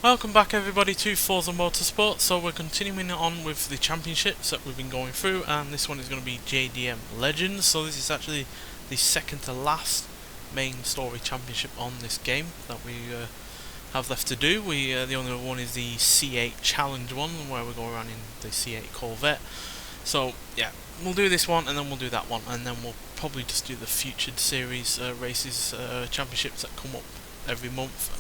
Welcome back everybody to Forza Motorsport. So we're continuing on with the championships that we've been going through, and this one is going to be JDM Legends. So this is actually the second to last main story championship on this game that we have left to do. The only one is the C8 Challenge one, where we go around in the C8 Corvette. So yeah, we'll do this one and then we'll do that one, and then we'll probably just do the featured series races championships that come up every month.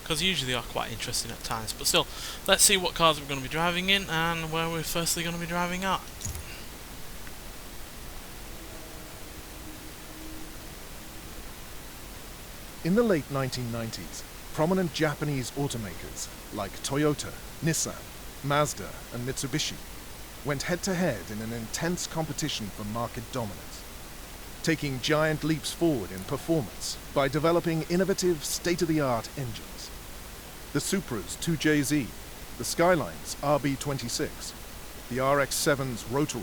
Because usually are quite interesting at times. But still, let's see what cars we're going to be driving in and where we're firstly going to be driving at. In the late 1990s, prominent Japanese automakers like Toyota, Nissan, Mazda and Mitsubishi went head-to-head in an intense competition for market dominance, taking giant leaps forward in performance by developing innovative, state-of-the-art engines. The Supra's 2JZ, the Skyline's RB26, the RX-7's rotary,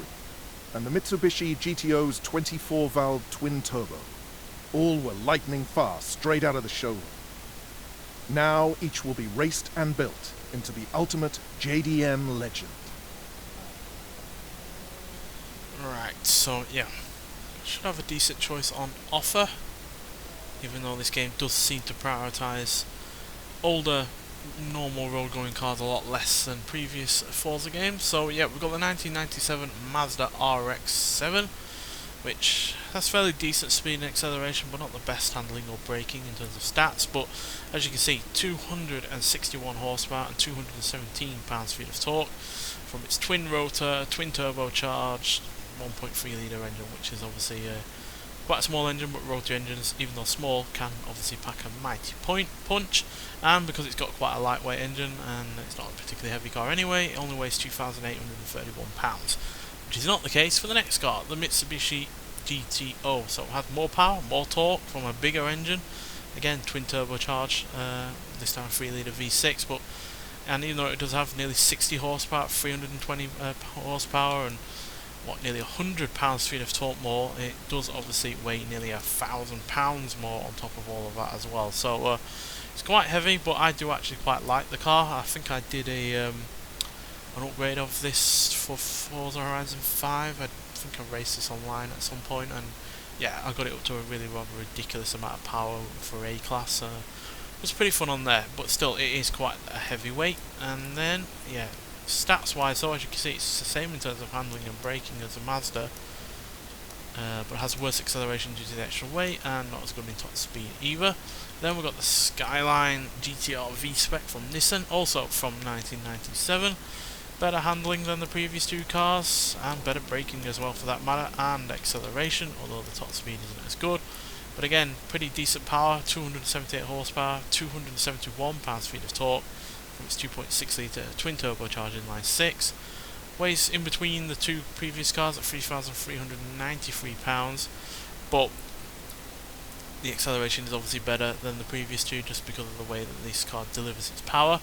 and the Mitsubishi GTO's 24-valve twin-turbo. All were lightning fast straight out of the showroom. Now each will be raced and built into the ultimate JDM legend. Right, so yeah, should have a decent choice on offer, even though this game does seem to prioritise older normal road going cars a lot less than previous Forza games. So yeah, we've got the 1997 Mazda RX-7, which has fairly decent speed and acceleration, but not the best handling or braking in terms of stats. But as you can see, 261 horsepower and 217 pounds-feet of torque from its twin rotor, twin turbocharged 1.3 litre engine, which is obviously quite a small engine, but rotary engines, even though small, can obviously pack a mighty punch. And because it's got quite a lightweight engine and it's not a particularly heavy car anyway, it only weighs 2,831 pounds, which is not the case for the next car, the Mitsubishi GTO. So it has more power, more torque from a bigger engine, again twin turbocharged, this time 3 litre V6, and even though it does have nearly 60 horsepower, 320 horsepower, and nearly 100 pounds-feet of torque more, it does obviously weigh nearly 1,000 pounds more on top of all of that as well. So it's quite heavy, but I do actually quite like the car. I think I did an upgrade of this for Forza Horizon 5. I think I raced this online at some point, and yeah, I got it up to a really rather ridiculous amount of power for A-Class. It was pretty fun on there, but still it is quite a heavy weight. And then yeah, stats wise, though, as you can see, it's the same in terms of handling and braking as a Mazda, but has worse acceleration due to the extra weight and not as good in top speed either. Then we've got the Skyline GTR V-Spec from Nissan, also from 1997. Better handling than the previous two cars, and better braking as well for that matter, and acceleration, although the top speed isn't as good. But again, pretty decent power, 278 horsepower, 271 pounds-feet of torque from its 2.6 litre twin turbocharged inline 6. Weighs in between the two previous cars at 3,393 pounds, but the acceleration is obviously better than the previous two just because of the way that this car delivers its power,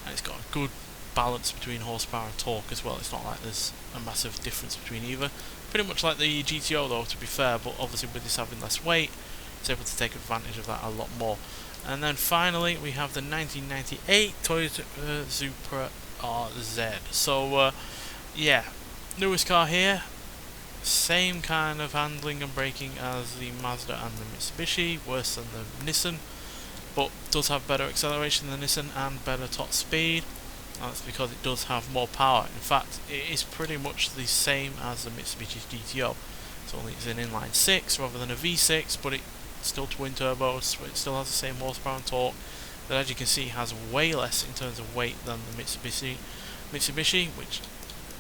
and it's got a good balance between horsepower and torque as well. It's not like there's a massive difference between either. Pretty much like the GTO though, to be fair, but obviously with this having less weight, it's able to take advantage of that a lot more. And then finally we have the 1998 Toyota Supra RZ. So yeah, newest car here, same kind of handling and braking as the Mazda and the Mitsubishi, worse than the Nissan, but does have better acceleration than the Nissan and better top speed. That's because it does have more power. In fact, it is pretty much the same as the Mitsubishi GTO. It's only it's an inline 6 rather than a V6, but it's still twin turbos, so it still has the same horsepower and torque. That, as you can see, has way less in terms of weight than the Mitsubishi, which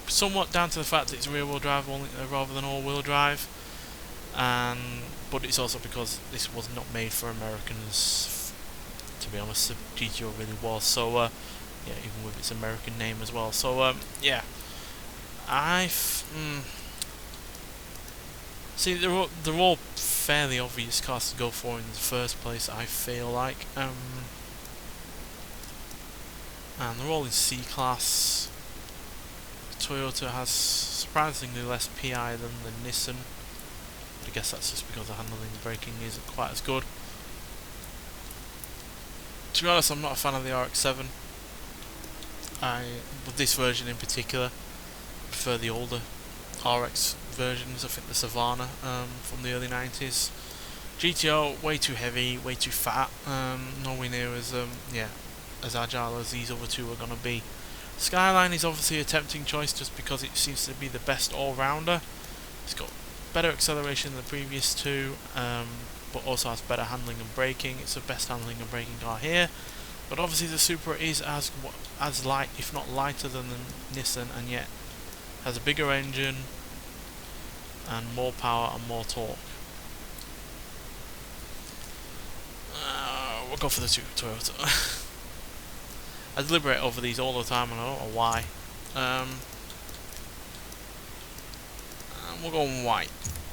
somewhat down to the fact that it's rear-wheel drive rather than all-wheel drive. But it's also because this was not made for Americans. To be honest, the GTO really was. So yeah, even with its American name as well. So yeah, see, they're all fairly obvious cars to go for in the first place, I feel like, and they're all in C-Class. Toyota has surprisingly less PI than the Nissan, but I guess that's just because the handling and braking isn't quite as good. To be honest, I'm not a fan of the RX-7. With this version in particular, I prefer the older RX versions. I think the Savannah from the early 90s. GTO, way too heavy, way too fat, nowhere near as as agile as these other two are going to be. Skyline is obviously a tempting choice just because it seems to be the best all-rounder. It's got better acceleration than the previous two, but also has better handling and braking. It's the best handling and braking car here. But obviously the Supra is as light, if not lighter than the Nissan, and yet has a bigger engine and more power and more torque. We'll go for the Toyota. I deliberate over these all the time and I don't know why. We'll go in white.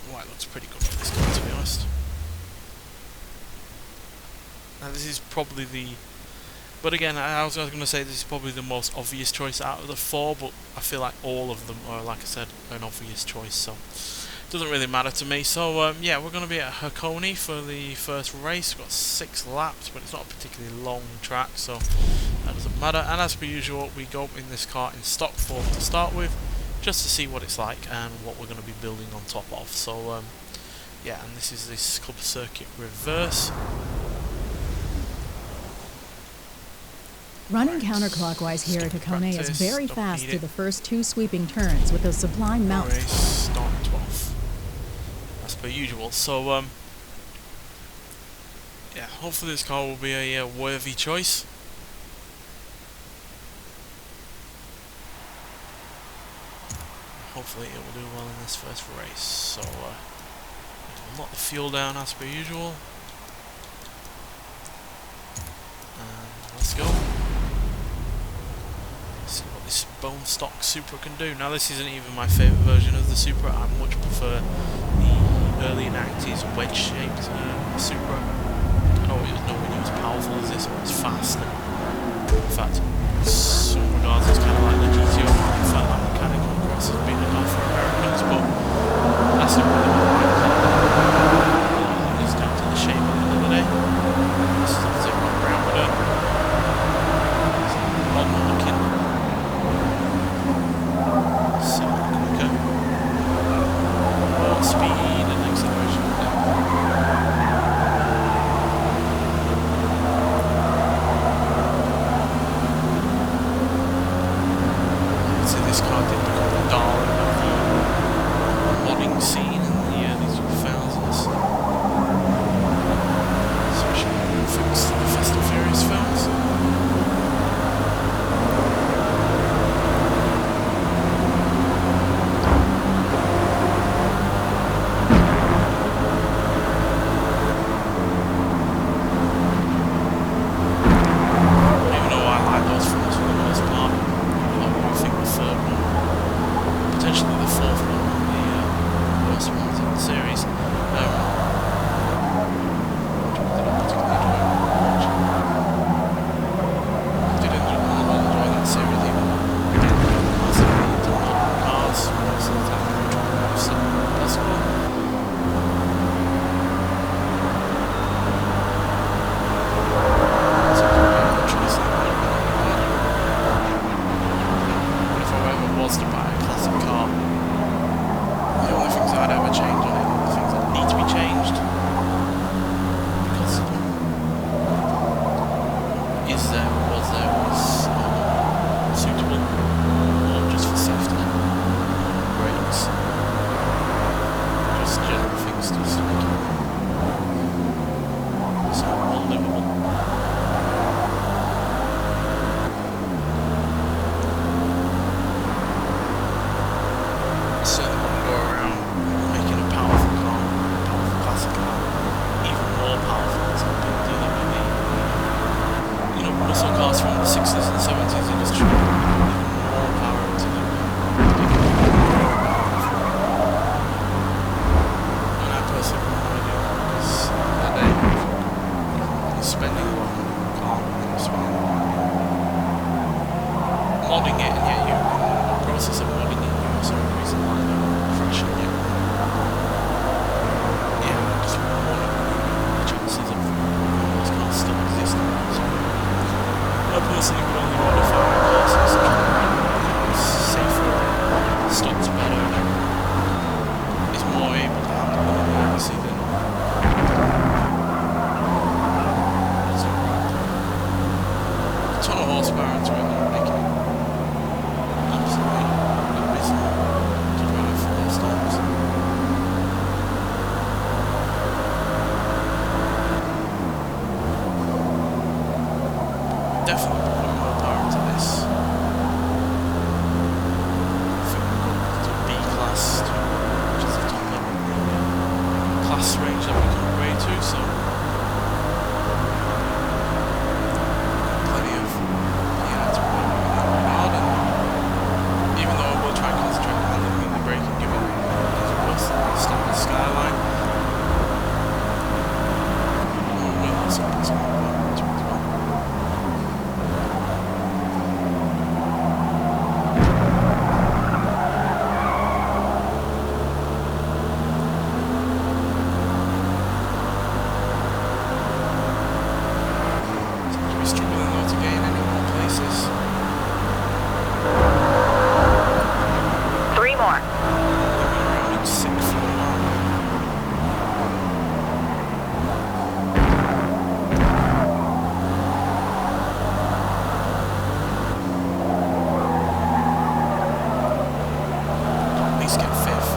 White looks pretty good on this car, to be honest. Now this is probably the... But again, I was going to say this is probably the most obvious choice out of the four, but I feel like all of them are, like I said, an obvious choice, so it doesn't really matter to me. So yeah, we're going to be at Hakone for the first race. We've got 6 laps, but it's not a particularly long track, so that doesn't matter. And as per usual, we go in this car in stock form to start with, just to see what it's like and what we're going to be building on top of. So yeah, and this is this Club Circuit reverse. Running counterclockwise here at Hakone is very fast through the first 2 sweeping turns with those sublime mounts. Race start 12th, as per usual. So yeah, hopefully this car will be a worthy choice. Hopefully it will do well in this first race. So lock the fuel down as per usual, and let's go. See what this bone stock Supra can do. Now this isn't even my favourite version of the Supra. I much prefer the early 90s wedge-shaped Supra. I know it was nowhere near as powerful as this, or as fast. In fact, in some regards it's kind of like the GTO. In fact, that mechanical cross has been enough for Americans, but that's not really what I think. It's down to the shape at the end of the day. This is obviously a ground motor. It's modern looking. More speed and acceleration. See, this car did become the darling of the modding scene in the early 2000s, especially thanks to the Fast and Furious films. horsepower into it and make it absolutely abysmal to drive for those times. Definitely put more power into this. I think we've got to B class, which is the top level of the class range that we can upgrade to, so plenty of to work with in that regard, and even though we'll try and concentrate on handling and the braking given as it was the standard Skyline, we'll also put some more power into it as well. Struggling though to gain any more places. 3 more. Living around in 6th for a while now. At least get 5th.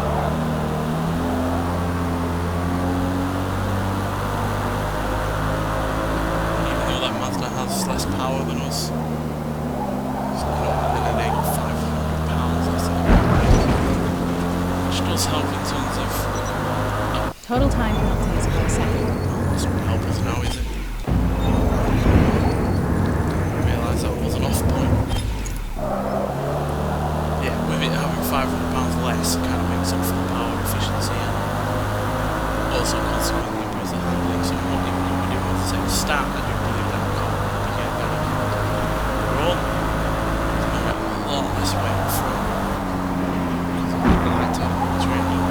Even though that Mazda has less power than us. So, you know, and then they got £500 less than the which does help in terms of Total time penalties per second. this would help us now, is it? I realised that was an off point. Yeah, with it having £500 less, it kind of makes up for the power efficiency and also consequently improves the handling. So even though we do have the same stat, I do believe that we can't get better overall. So we'll get a lot less weight up front because of the lighter range.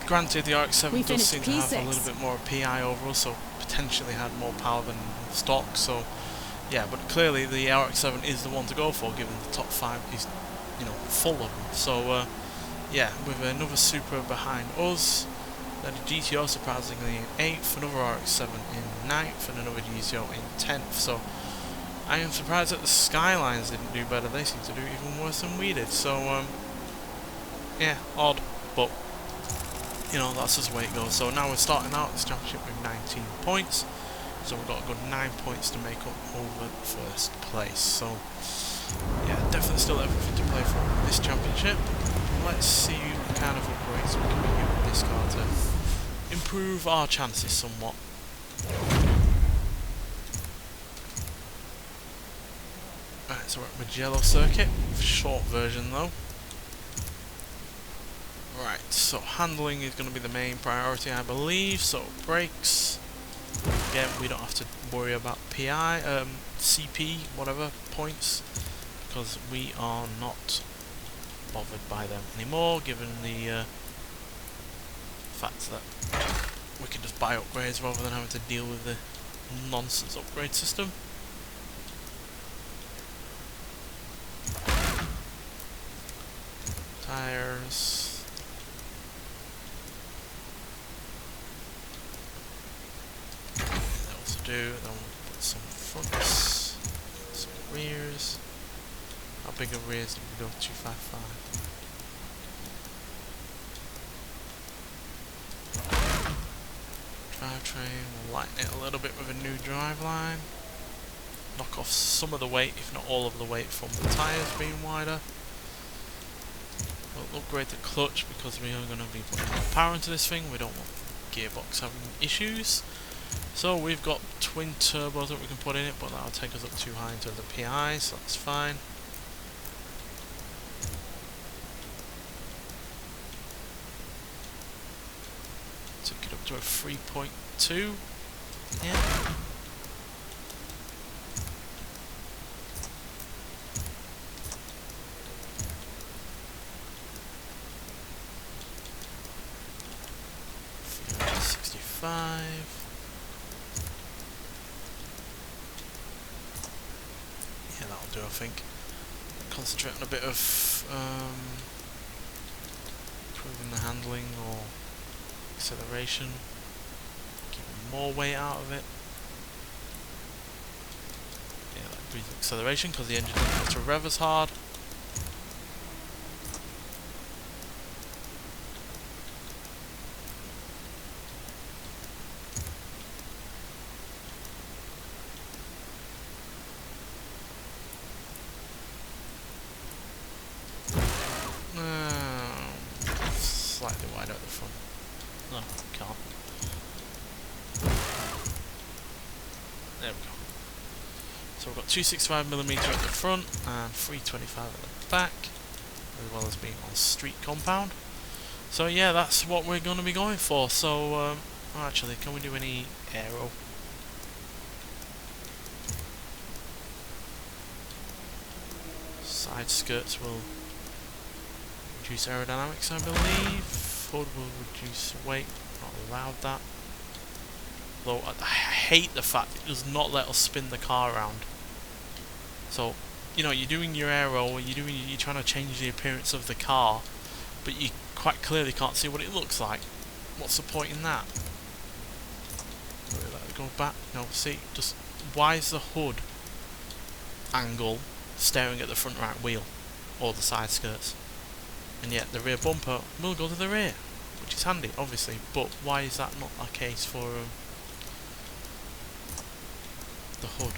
Granted, the RX-7 We does finished seem to have a P6. little bit more PI overall, so potentially had more power than stock, so yeah, but clearly the RX-7 is the one to go for, given the top 5 is, you know, full of them. So yeah, with another Supra behind us, then a GTO surprisingly in 8th, another RX-7 in 9th, and another GTO in 10th, so I am surprised that the Skylines didn't do better. They seem to do even worse than we did, so yeah, odd, but you know, that's just the way it goes. So now we're starting out this championship with 19 points. So we've got a good 9 points to make up over first place. So yeah, definitely still everything to play for in this championship. Let's see what kind of upgrades we can make with this car to improve our chances somewhat. Right, so we're at Mugello circuit, short version though. Right, so handling is going to be the main priority, I believe. So brakes, again, we don't have to worry about PI, CP, whatever points, because we are not bothered by them anymore, given the fact that we can just buy upgrades rather than having to deal with the nonsense upgrade system. Tires. Do, then we'll put some fronts, some rears. How big of rears did we go? 255. Drivetrain, we'll lighten it a little bit with a new driveline. Knock off some of the weight, if not all of the weight, from the tyres being wider. We'll upgrade the clutch because we are going to be putting more power into this thing. We don't want the gearbox having issues. So we've got twin turbos that we can put in it, but that'll take us up too high into the PI, so that's fine. Took it up to a 3.2. Yeah. Yeah, that'll do, I think. Concentrate on a bit of improving the handling or acceleration, getting more weight out of it. Yeah, that improves acceleration because the engine doesn't have to rev as hard. Slightly wide at the front. No, can't. There we go. So we've got 265mm at the front and 325 at the back, as well as being on street compound. So yeah, that's what we're going to be going for. So actually, can we do any aero? Side skirts will reduce aerodynamics, I believe. Hood will reduce weight. Not allowed that. Though I hate the fact it does not let us spin the car around. So, you know, you're doing your aero, you're trying to change the appearance of the car, but you quite clearly can't see what it looks like. What's the point in that? Let it go back. No, see, just why is the hood angle staring at the front right wheel or the side skirts? And yet the rear bumper will go to the rear, which is handy, obviously, but why is that not a case for the hood?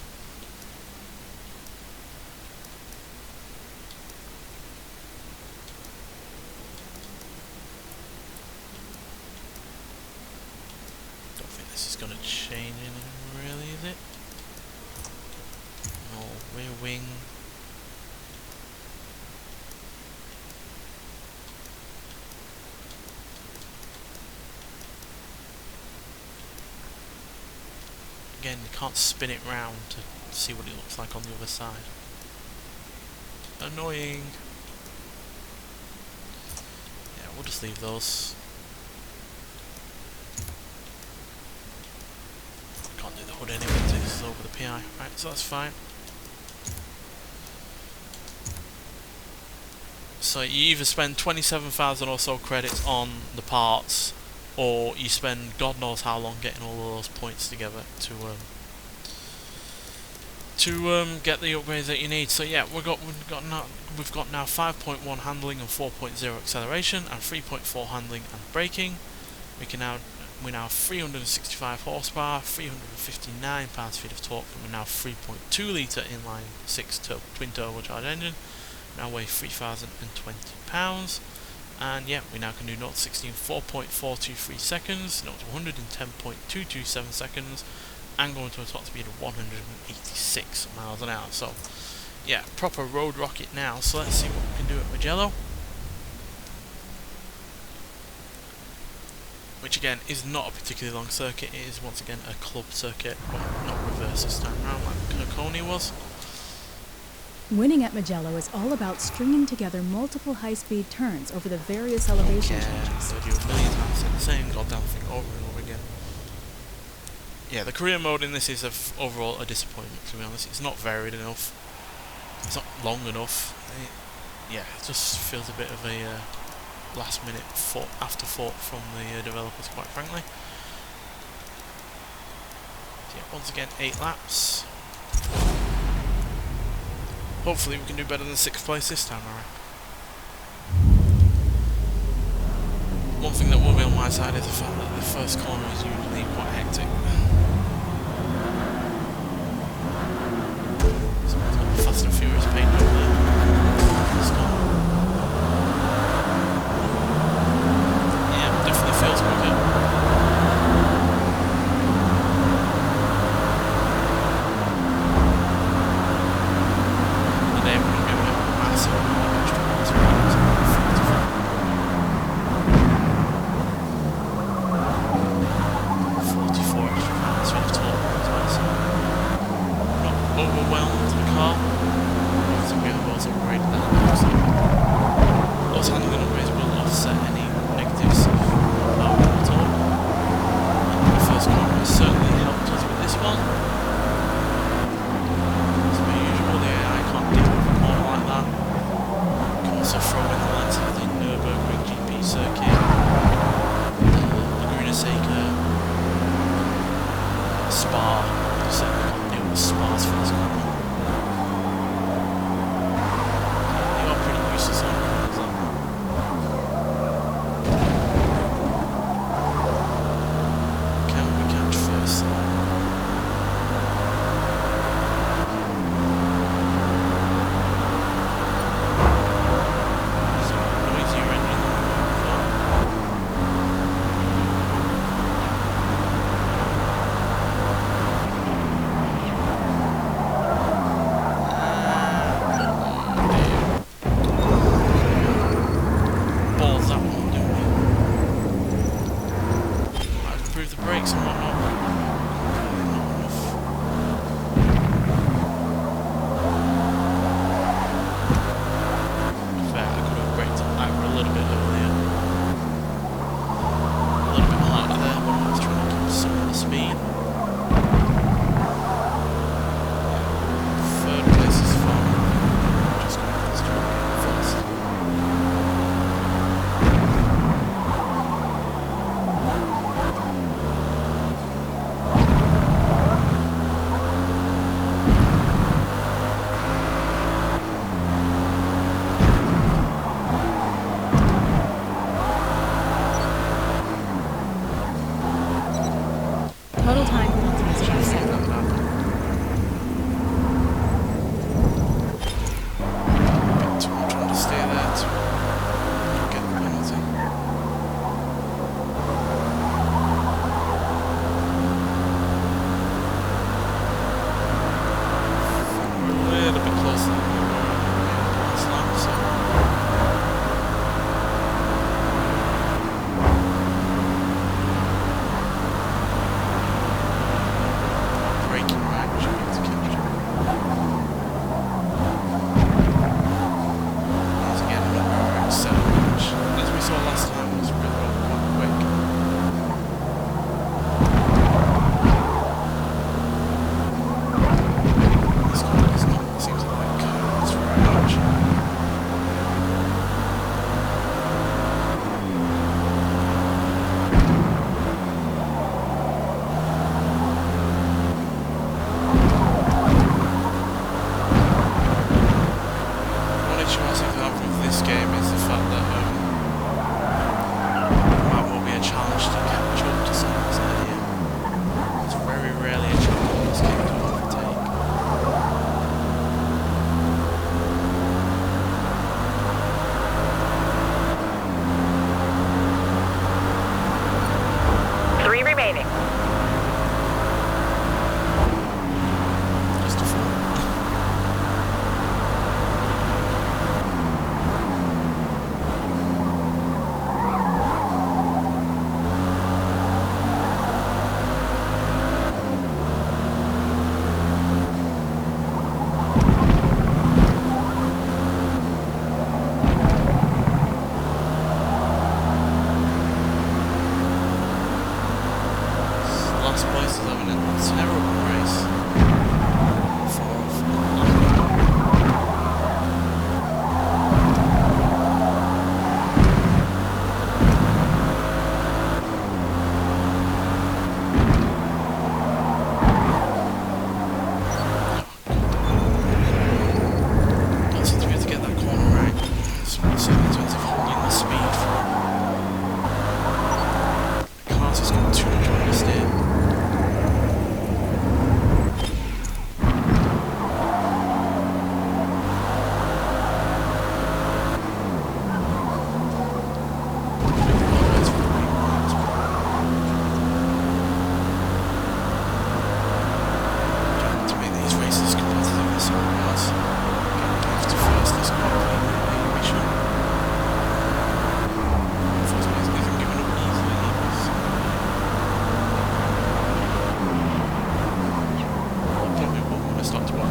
Don't think this is going to change anything really, is it? No, rear wing. Again, you can't spin it round to see what it looks like on the other side. Annoying. Yeah, we'll just leave those. hood anyway, this is over the PI. Right, so that's fine. So you either spend 27,000 or so credits on the parts, or you spend God knows how long getting all of those points together to get the upgrades that you need. So yeah, we've got now 5.1 handling and 4.0 acceleration and 3.4 handling and braking. We now have 365 horsepower, 359 pounds-feet of torque from a now 3.2 litre inline 6 twin turbocharged engine. Now weigh 3,020 pounds, and yeah, we now can do 0 to 16 4.423 seconds, 0 to 100 in 10.227 seconds, and going to a top speed of 186 miles an hour. So yeah, proper road rocket now. So let's see what we can do at Mugello, which again is not a particularly long circuit. It is once again a club circuit, but not reverse this time around like Coney was. Winning at Mugello is all about stringing together multiple high-speed turns over the various elevation changes. So do a million times the same goddamn thing over and over again. Yeah, the career mode in this is overall a disappointment, to be honest. It's not varied enough. It's not long enough. It just feels a bit of a last-minute afterthought from the developers, quite frankly. So yeah, once again, 8 laps. Hopefully we can do better than 6th place this time around. One thing that will be on my side is the fact that the first corner is usually quite hectic. Someone's got the Fast and Furious paint over there. Yeah, definitely feels quicker. Total time penalty is 2 seconds. I'm trying to stay there to get the penalty. We're a little bit closer than we were in the last lap, so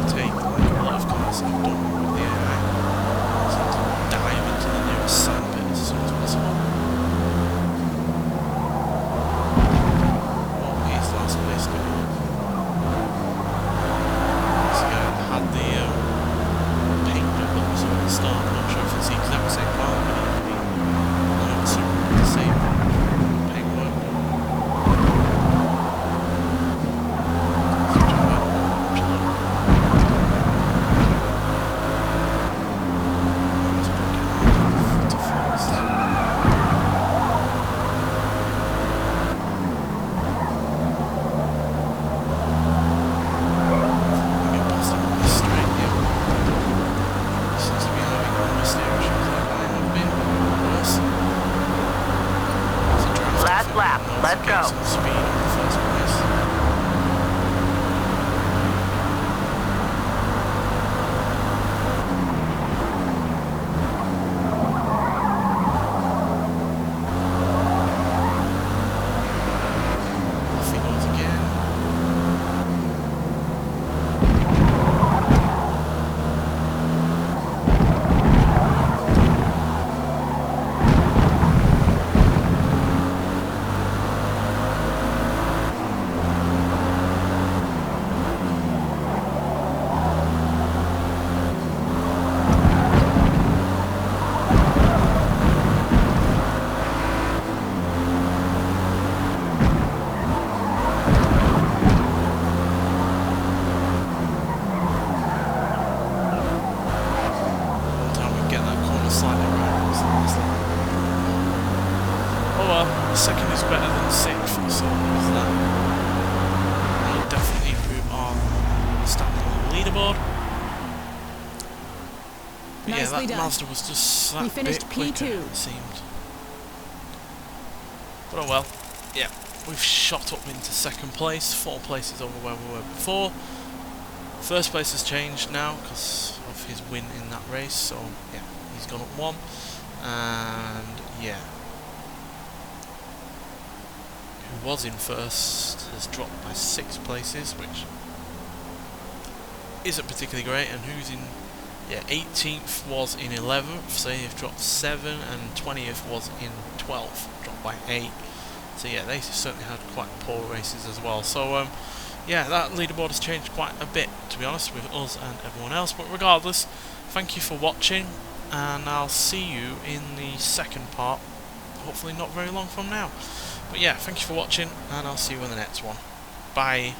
take, like a lot of cars have done with the AI, seem to dive into the nearest sandpit as soon as possible. What is last place doing? This guy had the paint bubbles at the start. I'm not sure if it's the exact same car, but he learned some of the same paintwork. Lap. Let's go. Some speed in the first place. Off he goes again. Second is better than sixth, so there's that. We'll definitely improve our standing on the leaderboard. But yeah, Nicely that done. Mazda was just that We finished bit quicker, P2. it seemed. But oh well. Yeah, we've shot up into second place, 4 places over where we were before. First place has changed now because of his win in that race, so yeah, he's gone up 1. And yeah, who was in first has dropped by 6 places, which isn't particularly great. And who's in 18th was in 11th, so they've dropped 7, and 20th was in 12th, dropped by 8. So yeah, they certainly had quite poor races as well. So yeah, that leaderboard has changed quite a bit, to be honest, with us and everyone else. But regardless, thank you for watching, and I'll see you in the second part, hopefully not very long from now. But yeah, thank you for watching, and I'll see you in the next one. Bye.